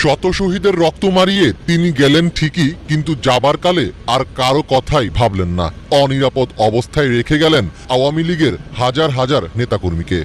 শত শহীদের রক্ত মারিয়ে তিনি গেলেন ঠিকই, কিন্তু যাবার কালে আর কারো কথাই ভাবলেন না। অনিরাপদ অবস্থায় রেখে গেলেন আওয়ামী লীগের হাজার হাজার নেতাকর্মীকে।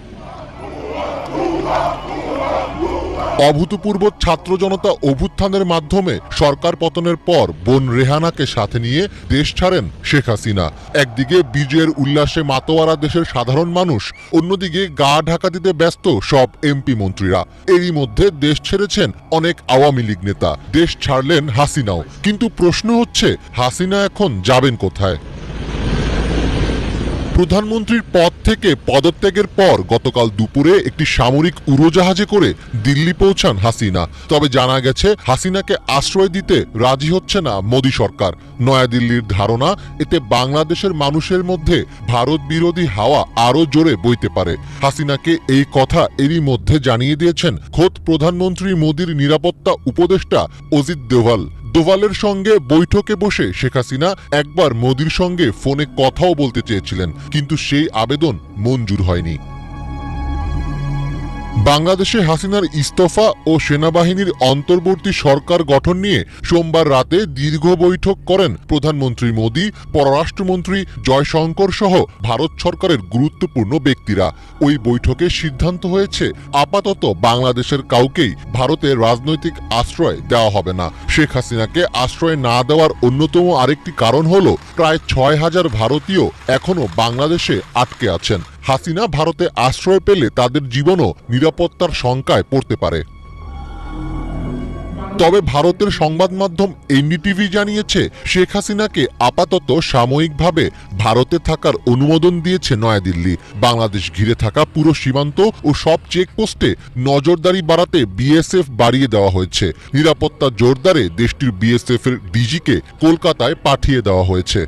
অভূতপূর্ব ছাত্র জনতা অভ্যুত্থানের মাধ্যমে সরকার পতনের পর বোন রেহানাকে সাথে নিয়ে দেশ ছাড়েন শেখ হাসিনা। একদিকে বিজয়ের উল্লাসে মাতোয়ারা দেশের সাধারণ মানুষ, অন্যদিকে গা ঢাকা দিতে ব্যস্ত সব এমপি মন্ত্রীরা। এরই মধ্যে দেশ ছেড়েছেন অনেক আওয়ামী লীগ নেতা, দেশ ছাড়লেন হাসিনাও। কিন্তু প্রশ্ন হচ্ছে, হাসিনা এখন যাবেন কোথায়? প্রধানমন্ত্রীর পদ থেকে পদত্যাগের পর গতকাল দুপুরে একটি সামরিক উড়োজাহাজে করে দিল্লি পৌঁছান হাসিনা। তবে জানা গেছে, হাসিনাকে আশ্রয় দিতে রাজি হচ্ছে না মোদী সরকার। নয়াদিল্লির ধারণা, এতে বাংলাদেশের মানুষের মধ্যে ভারত বিরোধী হাওয়া আরও জোরে বইতে পারে। হাসিনাকে এই কথা এরই মধ্যে জানিয়ে দিয়েছেন খোদ প্রধানমন্ত্রী মোদীর নিরাপত্তা উপদেষ্টা অজিত দোভালের সঙ্গে বৈঠকে বসে শেখ হাসিনা একবার মোদীর সঙ্গে ফোনে কথাও বলতে চেয়েছিলেন, কিন্তু সেই আবেদন মঞ্জুর হয়নি। বাংলাদেশে হাসিনার ইস্তফা ও সেনাবাহিনীর অন্তর্বর্তী সরকার গঠন নিয়ে সোমবার রাতে দীর্ঘ বৈঠক করেন প্রধানমন্ত্রী মোদী, পররাষ্ট্রমন্ত্রী জয়শঙ্কর সহ ভারত সরকারের গুরুত্বপূর্ণ ব্যক্তিরা। ওই বৈঠকে সিদ্ধান্ত হয়েছে, আপাতত বাংলাদেশের কাউকেই ভারতের রাজনৈতিক আশ্রয় দেওয়া হবে না। শেখ হাসিনাকে আশ্রয় না দেওয়ার অন্যতম আরেকটি কারণ হল, প্রায় ৬,০০০ ভারতীয় এখনও বাংলাদেশে আটকে আছেন। হাসিনা ভারতে আশ্রয় পেলে তাদের জীবনও নিরাপত্তার শঙ্কায় পড়তে পারে। তবে ভারতের সংবাদ মাধ্যম এনডিটিভি জানিয়েছে, শেখ হাসিনাকে আপাতত সাময়িকভাবে ভারতে থাকার অনুমোদন দিয়েছে নয়াদিল্লি। বাংলাদেশ ঘিরে থাকা পুরো সীমান্ত ও সব চেকপোস্টে নজরদারি বাড়াতে বিএসএফ বাড়িয়ে দেওয়া হয়েছে। নিরাপত্তা জোরদারে দেশটির বিএসএফ এর ডিজিকে কলকাতায় পাঠিয়ে দেওয়া হয়েছে।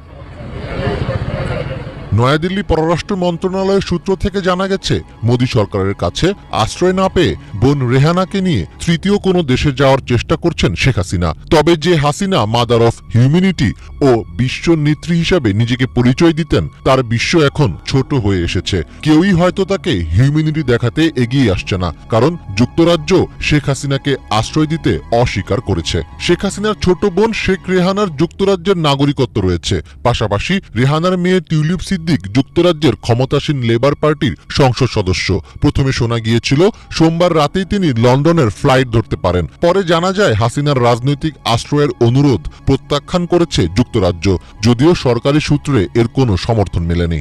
নয়াদিল্লি পররাষ্ট্র মন্ত্রণালয়ের সূত্র থেকে জানা গেছে, মোদী সরকারের কাছে আশ্রয় না পেয়ে বোন রেহানাকে নিয়ে তৃতীয় কোনো দেশে যাওয়ার চেষ্টা করছেন শেখ হাসিনা। তবে যে হাসিনা মাদার অফ হিউম্যানিটি ও বিশ্ব নেত্রী হিসাবে নিজেকে পরিচয় দিতেন, তার বিশ্ব এখন ছোট হয়ে এসেছে। কেউই হয়তো তাকে হিউম্যানিটি দেখাতে এগিয়ে আসছে না, কারণ যুক্তরাজ্য শেখ হাসিনাকে আশ্রয় দিতে অস্বীকার করেছে। শেখ হাসিনার ছোট বোন শেখ রেহানার যুক্তরাজ্যের নাগরিকত্ব রয়েছে। পাশাপাশি রেহানার মেয়ে টিউলিপ যুক্তরাজ্যের ক্ষমতাসীন লেবার পার্টির সংসদ সদস্য। প্রথমে শোনা গিয়েছিল, সোমবার রাতেই তিনি লন্ডনের ফ্লাইট ধরতে পারেন। পরে জানা যায়, হাসিনার রাজনৈতিক আশ্রয়ের অনুরোধ প্রত্যাখ্যান করেছে যুক্তরাজ্য, যদিও সরকারি সূত্রে এর কোনো সমর্থন মেলেনি।